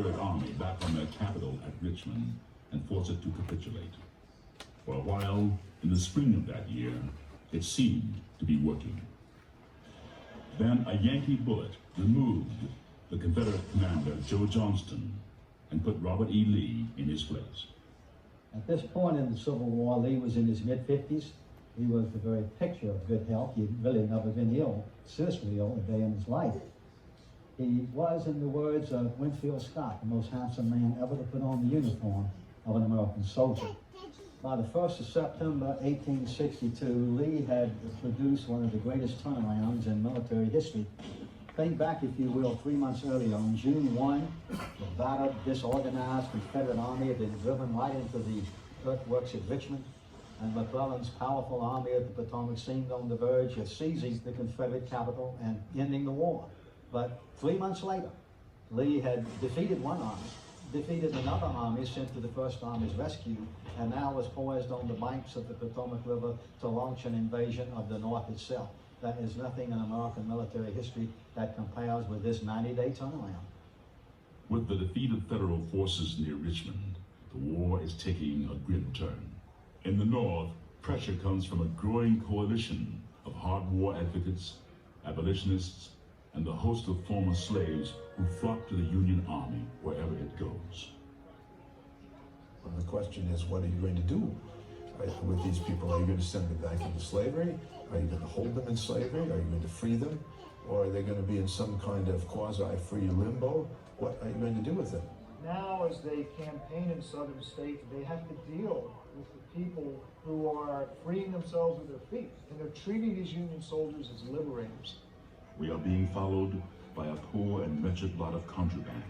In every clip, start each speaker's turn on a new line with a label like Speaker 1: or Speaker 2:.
Speaker 1: Confederate Army back on their capital at Richmond and force it to capitulate. For a while, in the spring of that year, it seemed to be working. Then a Yankee bullet removed the Confederate commander, Joe Johnston, and put Robert E. Lee in his place.
Speaker 2: At this point in the Civil War, Lee was in his mid-50s. He was the very picture of good health. He'd really never been ill, seriously ill, a day in his life. He was, in the words of Winfield Scott, the most handsome man ever to put on the uniform of an American soldier. By the 1st of September, 1862, Lee had produced one of the greatest turnarounds in military history. Think back, if you will, 3 months earlier, on June 1, the battered, disorganized Confederate Army had been driven right into the earthworks at Richmond, and McClellan's powerful Army of the Potomac seemed on the verge of seizing the Confederate capital and ending the war. But 3 months later, Lee had defeated one army, defeated another army sent to the First Army's rescue, and now was poised on the banks of the Potomac River to launch an invasion of the North itself. There is nothing in American military history that compares with this 90-day turnaround.
Speaker 1: With the defeat of federal forces near Richmond, the war is taking a grim turn. In the North, pressure comes from a growing coalition of hard war advocates, abolitionists, and the host of former slaves who flock to the Union Army wherever it goes.
Speaker 3: Well, the question is, what are you going to do with these people? Are you going to send them back into slavery? Are you going to hold them in slavery? Are you going to free them? Or are they going to be in some kind of quasi-free limbo? What are you going to do with them?
Speaker 4: Now, as they campaign in southern states, they have to deal with the people who are freeing themselves with their feet, and they're treating these Union soldiers as liberators.
Speaker 1: We are being followed by a poor and wretched lot of contraband,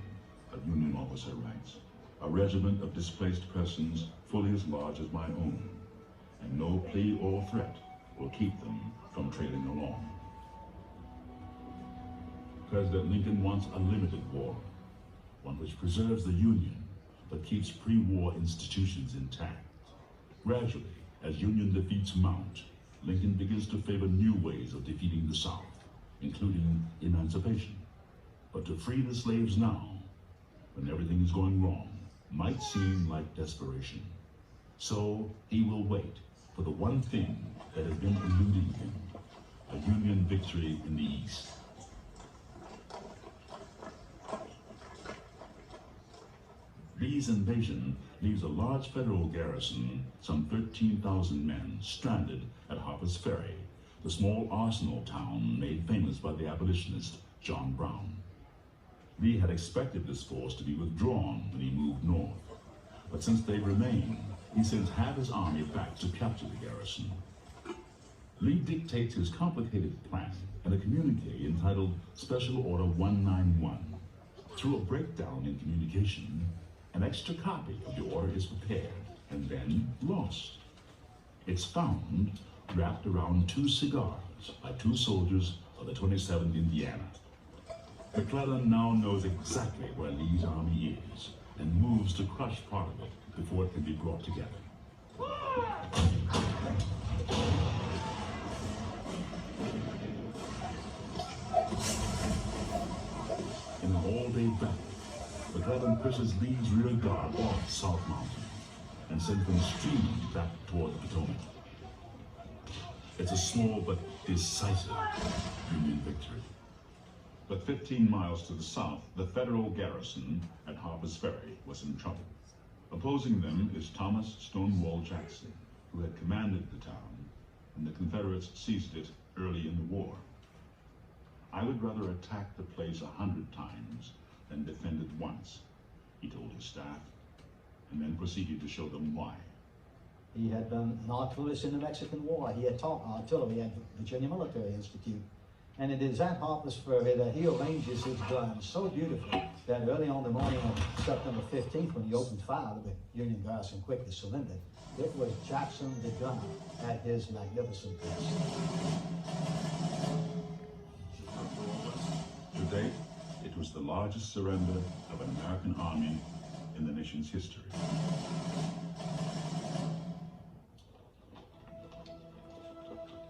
Speaker 1: a Union officer writes. A regiment of displaced persons fully as large as my own, and no plea or threat will keep them from trailing along. President Lincoln wants a limited war, one which preserves the Union, but keeps pre-war institutions intact. Gradually, as Union defeats mount, Lincoln begins to favor new ways of defeating the South, including emancipation. But to free the slaves now, when everything is going wrong, might seem like desperation. So he will wait for the one thing that has been eluding him, a Union victory in the East. Lee's invasion leaves a large federal garrison, some 13,000 men, stranded at Harper's Ferry, the small arsenal town made famous by the abolitionist John Brown. Lee had expected this force to be withdrawn when he moved north, but since they remain, he sends half his army back to capture the garrison. Lee dictates his complicated plan in a communique entitled Special Order 191. Through a breakdown in communication, an extra copy of the order is prepared and then lost. It's found wrapped around 2 cigars by 2 soldiers of the 27th Indiana. McClellan now knows exactly where Lee's army is and moves to crush part of it before it can be brought together. In an all-day battle, McClellan pushes Lee's rear guard off South Mountain and sends them streaming back toward the Potomac. It's a small but decisive Union victory. But 15 miles to the south, the federal garrison at Harper's Ferry was in trouble. Opposing them is Thomas Stonewall Jackson, who had commanded the town, and the Confederates seized it early in the war. I would rather attack the place 100 times than defend it once, he told his staff, and then proceeded to show them why.
Speaker 2: He had been an artillerist in the Mexican War. He had taught artillery at the Virginia Military Institute. And it is at Harper's Ferry that he arranges his guns so beautifully that early on the morning of September 15th, when he opened fire, the Union garrison quickly surrendered. It was Jackson the gunner at his magnificent best.
Speaker 1: To date, it was the largest surrender of an American army in the nation's history.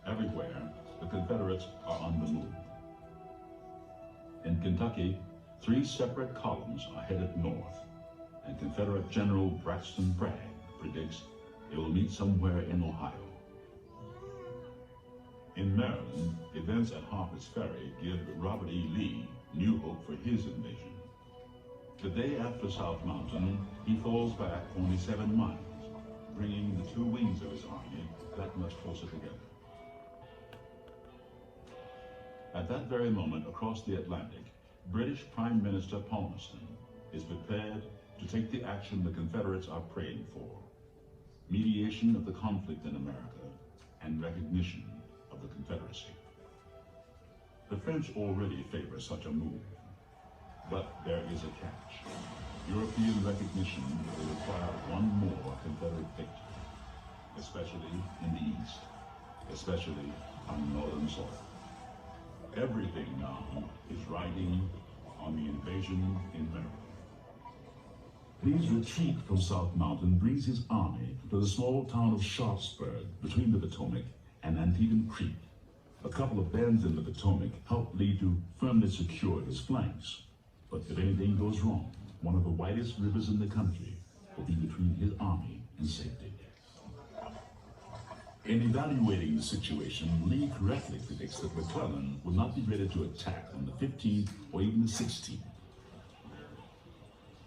Speaker 1: Everywhere, the Confederates are on the move. In Kentucky, 3 separate columns are headed north, and Confederate General Braxton Bragg predicts they will meet somewhere in Ohio. In Maryland, events at Harper's Ferry give Robert E. Lee new hope for his invasion. The day after South Mountain, he falls back only 7 miles, bringing the 2 wings of his army that much closer together. At that very moment, across the Atlantic, British Prime Minister Palmerston is prepared to take the action the Confederates are praying for: mediation of the conflict in America and recognition of the Confederacy. The French already favor such a move, but there is a catch. European recognition will require one more Confederate victory, especially in the East, especially on northern soil. Everything now is riding on the invasion in Maryland. Lee's retreat from South Mountain brings his army to the small town of Sharpsburg between the Potomac and Antietam Creek. A couple of bends in the Potomac help Lee to firmly secure his flanks. But if anything goes wrong, one of the widest rivers in the country will be between his army and safety. In evaluating the situation, Lee correctly predicts that McClellan will not be ready to attack on the 15th or even the 16th.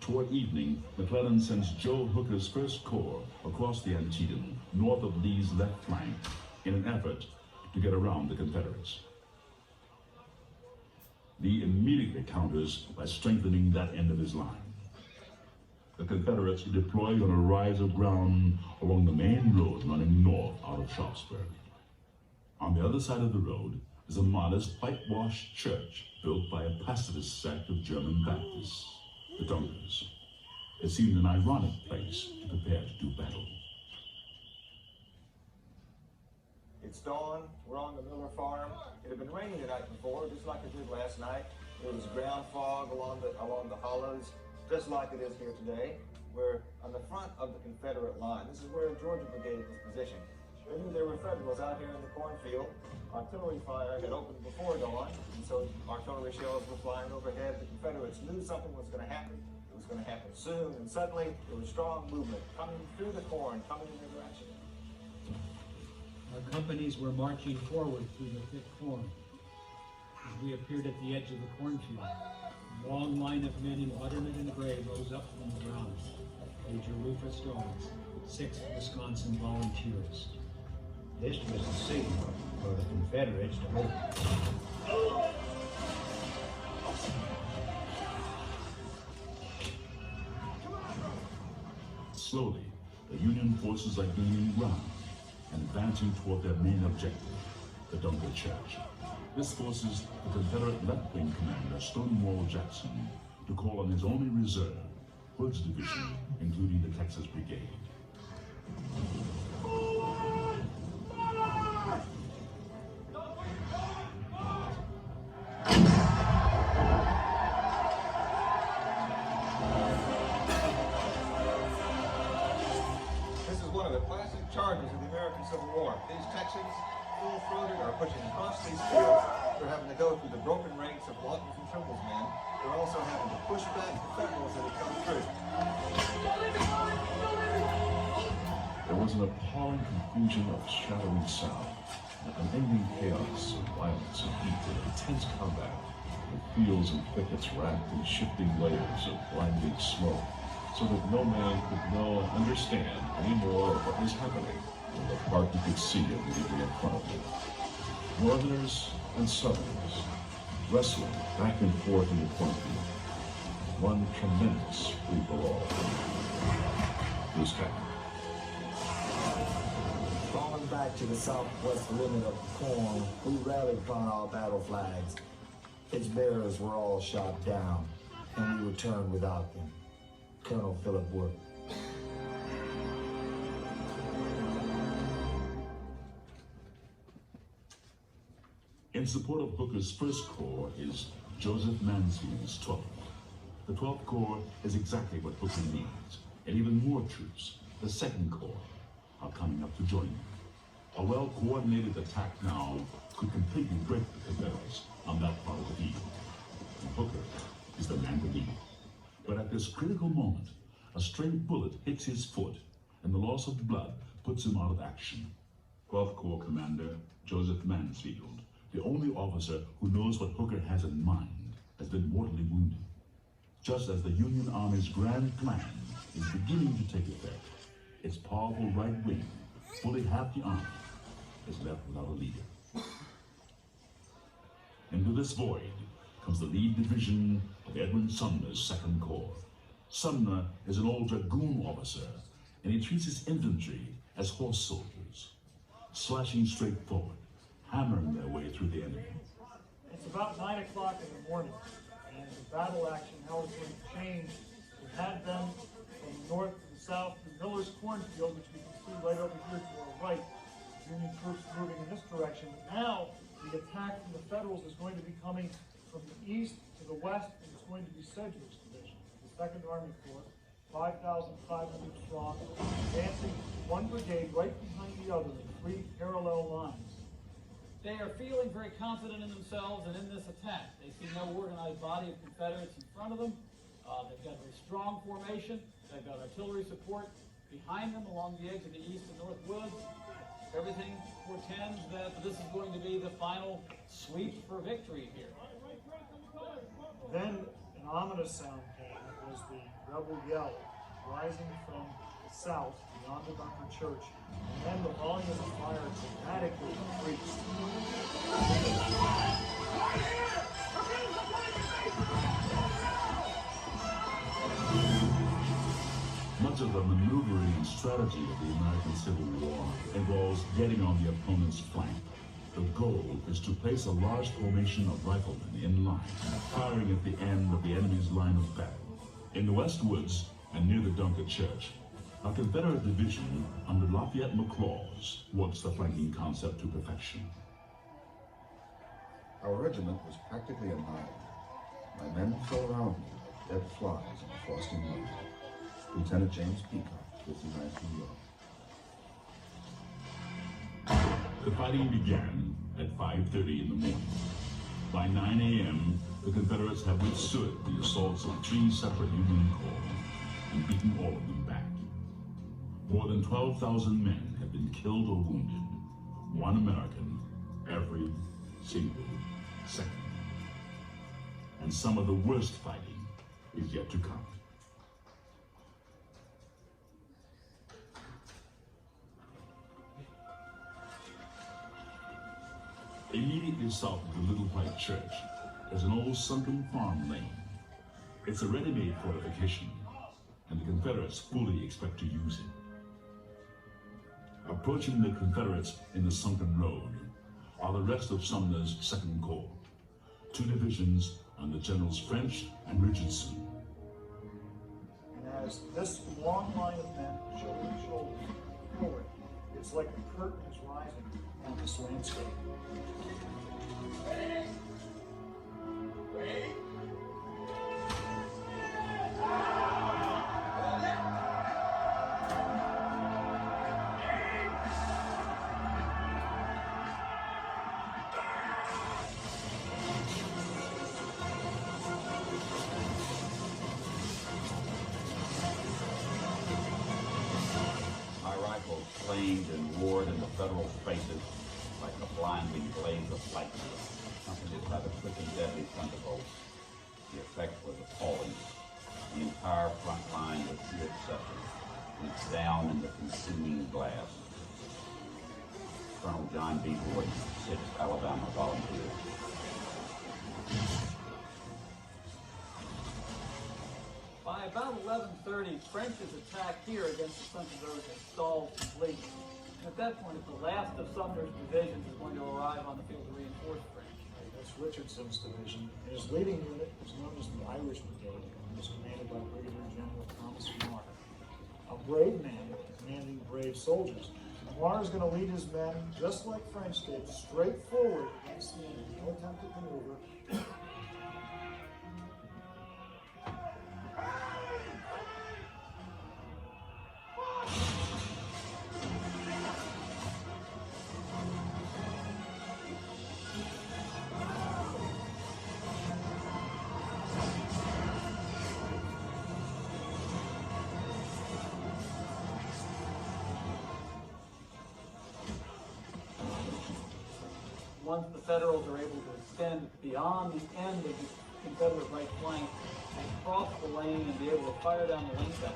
Speaker 1: Toward evening, McClellan sends Joe Hooker's First Corps across the Antietam, north of Lee's left flank, in an effort to get around the Confederates. Lee immediately counters by strengthening that end of his line. The Confederates deployed on a rise of ground along the main road running north out of Sharpsburg. On the other side of the road is a modest whitewashed church built by a pacifist sect of German Baptists, the Dunkers. It seemed an ironic place to prepare to do battle.
Speaker 5: It's dawn, we're on the Miller farm. It had been raining the night before, just like it did last night. There was ground fog along the hollows, just like it is here today. We're on the front of the Confederate line. This is where the Georgia Brigade was positioned. They knew there were Federals out here in the cornfield. Artillery fire had opened before dawn, and so artillery shells were flying overhead. The Confederates knew something was going to happen. It was going to happen soon, and suddenly there was strong movement coming through the corn, coming in their direction.
Speaker 6: Our companies were marching forward through the thick corn. As we appeared at the edge of the cornfield, a long line of men in buttermint and gray rose up from the ground. Major Rufus Dawes, 6th Wisconsin Volunteers.
Speaker 7: This was the signal for the Confederates to hold.
Speaker 1: Slowly, the Union forces are gaining ground and advancing toward their main objective, the Dunker Church. This forces the Confederate left-wing commander Stonewall Jackson to call on his only reserve, Hood's division, including the Texas Brigade.
Speaker 5: This is one of the classic charges of the American Civil War. These Texans, full-throated, are pushing across these fields. They're having to go through the broken ranks of Lawton's and Trimble's men. They're also having to push back the Federals that have come through.
Speaker 1: There was an appalling confusion of shattering sound, an unending chaos of violence and heat and intense combat. The fields and thickets wrapped in shifting layers of blinding smoke, so that no man could understand any more of what was happening than the part he could see immediately in front of him. Northerners and Southerners wrestling back and forth in the cornfield. One tremendous free-for-all. Bruce Captain.
Speaker 8: Falling back to the southwest limit of the corn, we rallied upon our battle flags. Its bearers were all shot down, and we returned without them. Colonel Philip Wood.
Speaker 1: In support of Hooker's First Corps is Joseph Mansfield's 12th. The 12th Corps is exactly what Hooker needs, and even more troops, the 2nd Corps, are coming up to join him. A well-coordinated attack now could completely break the Confederates on that part of the field. And Hooker is the man to lead it. But at this critical moment, a stray bullet hits his foot, and the loss of blood puts him out of action. 12th Corps Commander Joseph Mansfield, the only officer who knows what Hooker has in mind, has been mortally wounded. Just as the Union Army's grand plan is beginning to take effect, its powerful right wing, fully half the army, is left without a leader. Into this void comes the lead division of Edwin Sumner's 2nd Corps. Sumner is an old dragoon officer, and he treats his infantry as horse soldiers, slashing straight forward, hammering their way through the enemy.
Speaker 4: It's about 9 o'clock in the morning, and the battle action, how it's going to change. We had them from the north to the south through Miller's cornfield, which we can see right over here to our right. Union troops moving in this direction. But now the attack from the Federals is going to be coming from the east to the west, and it's going to be Sedgwick's division, the 2nd Army Corps, 5,500 strong, advancing one brigade right behind the other in 3 parallel lines.
Speaker 9: They are feeling very confident in themselves and in this attack. They see no organized body of Confederates in front of them. They've got a very strong formation. They've got artillery support behind them along the edge of the east and north woods. Everything portends that this is going to be the final sweep for victory here.
Speaker 4: Then an ominous sound came. It was the rebel yell rising from the south beyond the Bunker Church. And then the volume of fire dramatically increased.
Speaker 1: Much of the maneuvering and strategy of the American Civil War involves getting on the opponent's flank. The goal is to place a large formation of riflemen in line, firing at the end of the enemy's line of battle. In the West Woods and near the Dunker Church, a Confederate division under Lafayette McLaws works the flanking concept to perfection.
Speaker 10: Our regiment was practically annihilated. My men fell around me like dead flies in the frosty mud. Lieutenant James Peacock, 59th New York.
Speaker 1: The fighting began at 5:30 in the morning. By 9 a.m., the Confederates have withstood the assaults of 3 separate Union corps and beaten all of them back. More than 12,000 men have been killed or wounded, 1 American every single second. And some of the worst fighting is yet to come. Immediately south of the Little White Church is an old sunken farm lane. It's a ready-made fortification, and the Confederates fully expect to use it. Approaching the Confederates in the sunken road are the rest of Sumner's 2nd Corps, 2 divisions under Generals French and Richardson.
Speaker 4: And as this long line of men, shoulder to shoulder, forward, it's like a curtain is rising on this landscape.
Speaker 11: My rifle flamed and roared in the Federal faces like a blinding blaze of lightning, accompanied by the quick and deadly thunderbolts. The effect was appalling. The entire front line, with few exceptions, went down in the consuming blast. Colonel John B. Gordon, 6th Alabama Volunteers.
Speaker 9: By about 11:30, French's attack here against the Central Road had stalled completely. And at that point, the last of Sumner's divisions is going to arrive on the field to reinforce French.
Speaker 4: That's Richardson's division. His leading unit is known as the Irish Brigade, and is commanded by Brigadier General Thomas Marr, a brave man commanding brave soldiers. Marr is going to lead his men, just like French did, straight forward against the enemy. No attempt at maneuver.
Speaker 9: once the Federals are able to extend beyond the end of the Confederate right flank and cross the lane and be able to fire down the lane back,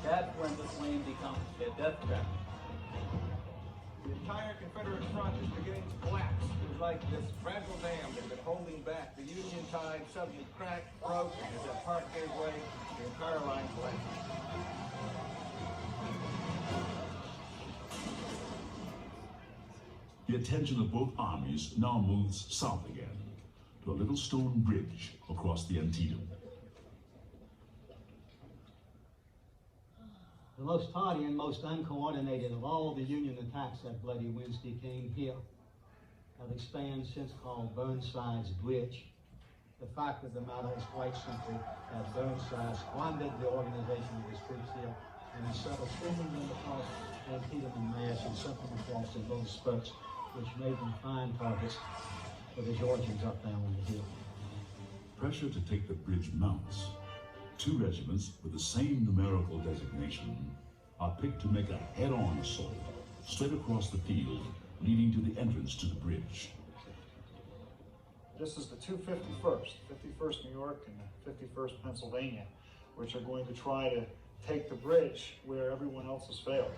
Speaker 9: that's when this lane becomes a death trap.
Speaker 5: The entire Confederate front is beginning to collapse. It was like this fragile dam that had been holding back. The Union tide suddenly cracked, broke, and as that part gave way, the entire line collapsed.
Speaker 1: The attention of both armies now moves south again, to a little stone bridge across the Antietam.
Speaker 2: The most tardy and most uncoordinated of all the Union attacks that bloody Wednesday came here at a span since called Burnside's Bridge. The fact of the matter is quite simply that Burnside squandered the organization of his troops here, and he settled sending them across Antietam in mass and sent them across in little spurts, which made them fine targets for the Georgians up there on the hill.
Speaker 1: Pressure to take the bridge mounts. Two regiments with the same numerical designation are picked to make a head-on assault straight across the field, leading to the entrance to the bridge.
Speaker 4: This is the 251st, 51st New York and the 51st Pennsylvania, which are going to try to take the bridge where everyone else has failed.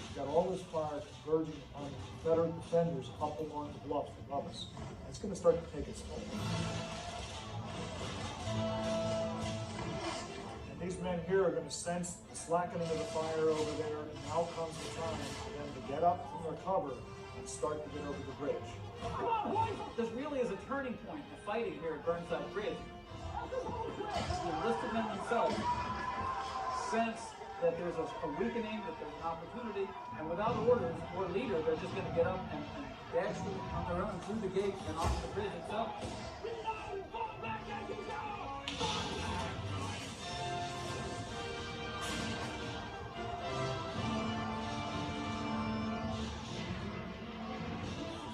Speaker 4: We've got all this fire converging on the Confederate defenders up along the bluff above us. It's going to start to take its toll. And these men here are going to sense the slackening of the fire over there, and now comes the time for them to get up from their cover and start to get over the bridge.
Speaker 9: Come on, boys! This really is a turning point in the fighting here at Burnside Bridge. The enlisted men themselves sense that there's a weakening, that there's an opportunity, and without orders or leader, they're just going to get up and dash on their own through the gate and onto the bridge itself.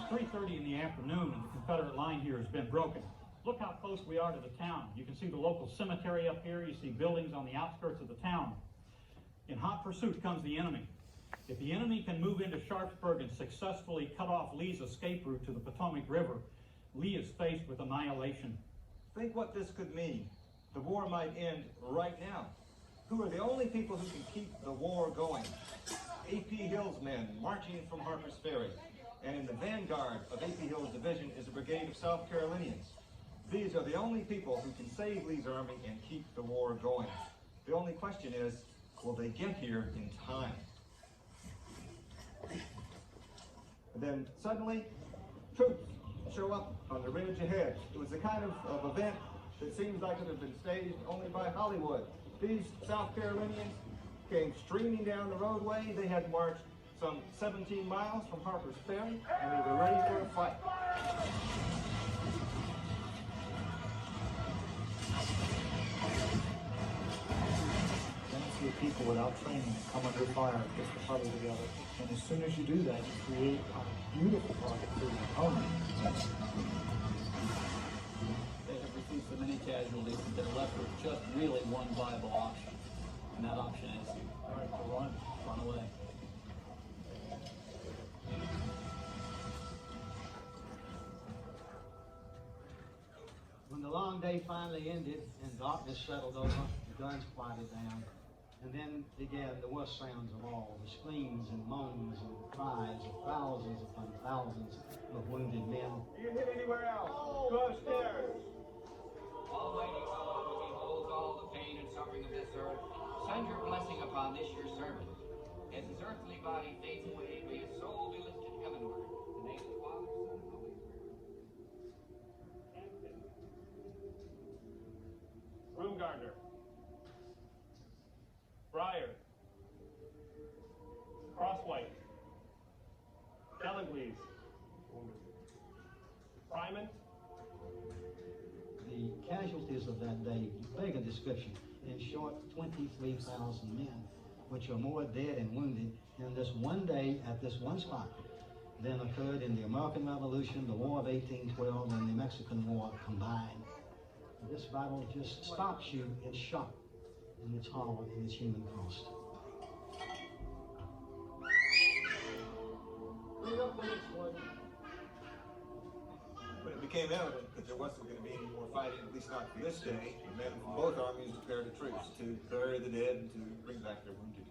Speaker 12: 3:30 in the afternoon, and the Confederate line here has been broken. Look how close we are to the town. You can see the local cemetery up here. You see buildings on the outskirts of the town. In hot pursuit comes the enemy. If the enemy can move into Sharpsburg and successfully cut off Lee's escape route to the Potomac River, Lee is faced with annihilation.
Speaker 5: Think what this could mean. The war might end right now. Who are the only people who can keep the war going? A.P. Hill's men marching from Harper's Ferry. And in the vanguard of A.P. Hill's division is a brigade of South Carolinians. These are the only people who can save Lee's army and keep the war going. The only question is, will they get here in time? And then suddenly, troops show up on the ridge ahead. It was the kind of event that seems like it had been staged only by Hollywood. These South Carolinians came streaming down the roadway. They had marched some 17 miles from Harper's Ferry, and they were ready for a fight.
Speaker 4: See people without training come under fire, get the huddle together, and as soon as you do that, you create a beautiful target for your opponent.
Speaker 9: They have received so many casualties that they're left with just really one viable option, and that option is run away.
Speaker 2: When the long day finally ended and darkness settled over, the guns quieted down, and then began the worst sounds of all, the screams and moans and cries of thousands upon thousands of wounded men.
Speaker 5: Do you hit anywhere else? Go upstairs.
Speaker 13: Almighty God, who beholds all the pain and suffering of this earth, send your blessing upon this your servant. As his earthly body fades away, may his soul be lifted heavenward. In the name of the Father, Son, and Holy Spirit.
Speaker 14: Room Gardner. Breyer. Crosswhite. Delanglease. Fryman.
Speaker 2: The casualties of that day beg a description. In short, 23,000 men, which are more dead and wounded in this one day at this one spot than occurred in the American Revolution, the War of 1812, and the Mexican War combined. This battle just stops you in shock in its horror and its human cost.
Speaker 5: Reload! When it became evident that there wasn't going to be any more fighting, at least not for this day, the men from both armies declared a truce to bury the dead and to bring back their wounded.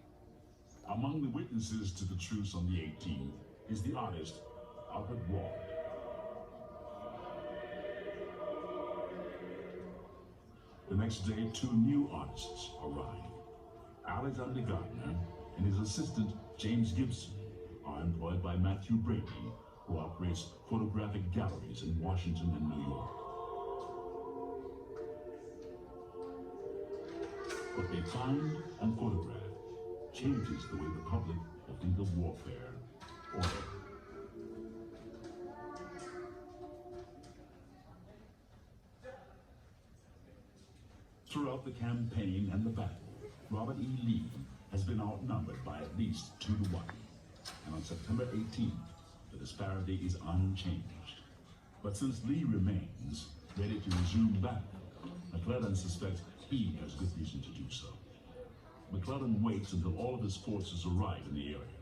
Speaker 1: Among the witnesses to the truce on the 18th is the artist Albert Ward. The next day, two new artists arrive. Alexander Gardner and his assistant, James Gibson, are employed by Matthew Brady, who operates photographic galleries in Washington and New York. What they find and photograph changes the way the public will think of warfare or throughout the campaign and the battle, Robert E. Lee has been outnumbered by at least 2 to 1. And on September 18th, the disparity is unchanged. But since Lee remains ready to resume battle, McClellan suspects he has good reason to do so. McClellan waits until all of his forces arrive in the area,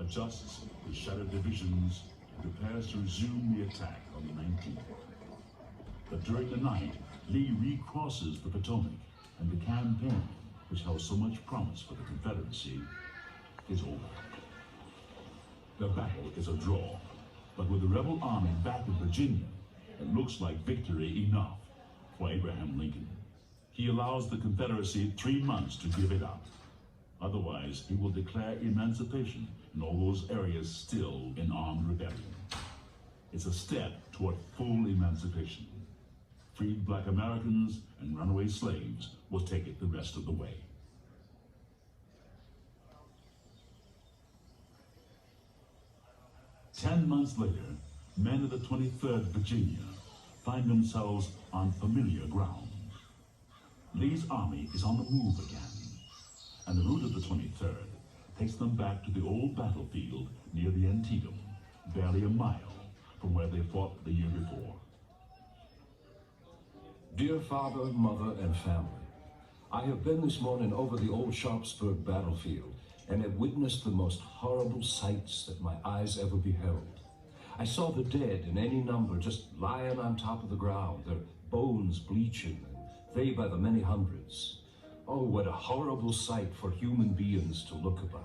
Speaker 1: adjusts his shattered divisions, and prepares to resume the attack on the 19th. But during the night, Lee recrosses the Potomac, and the campaign, which held so much promise for the Confederacy, is over. The battle is a draw, but with the rebel army back in Virginia, it looks like victory enough for Abraham Lincoln. He allows the Confederacy 3 months to give it up. Otherwise, he will declare emancipation in all those areas still in armed rebellion. It's a step toward full emancipation. Freed Black Americans and runaway slaves will take it the rest of the way. Ten months later, men of the 23rd Virginia find themselves on familiar ground. Lee's army is on the move again, and the route of the 23rd takes them back to the old battlefield near the Antietam, barely a mile from where they fought the year before.
Speaker 15: Dear father, mother, and family, I have been this morning over the old Sharpsburg battlefield and have witnessed the most horrible sights that my eyes ever beheld. I saw the dead in any number just lying on top of the ground, their bones bleaching, and they by the many hundreds. Oh, what a horrible sight for human beings to look upon.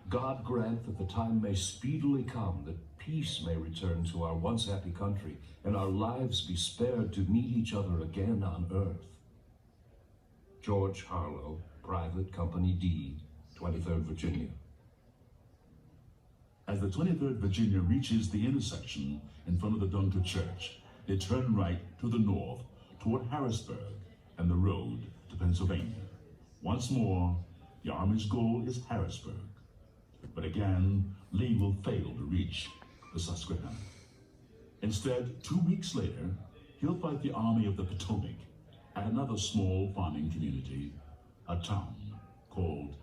Speaker 15: God grant that the time may speedily come that peace may return to our once happy country and our lives be spared to meet each other again on earth. George Harlow, Private Company D, 23rd Virginia.
Speaker 1: As the 23rd Virginia reaches the intersection in front of the Dunker Church, they turn right to the north toward Harrisburg and the road to Pennsylvania. Once more, the Army's goal is Harrisburg. But again, Lee will fail to reach the Susquehanna. Instead, 2 weeks later, he'll fight the Army of the Potomac at another small farming community, a town called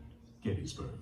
Speaker 1: Gettysburg.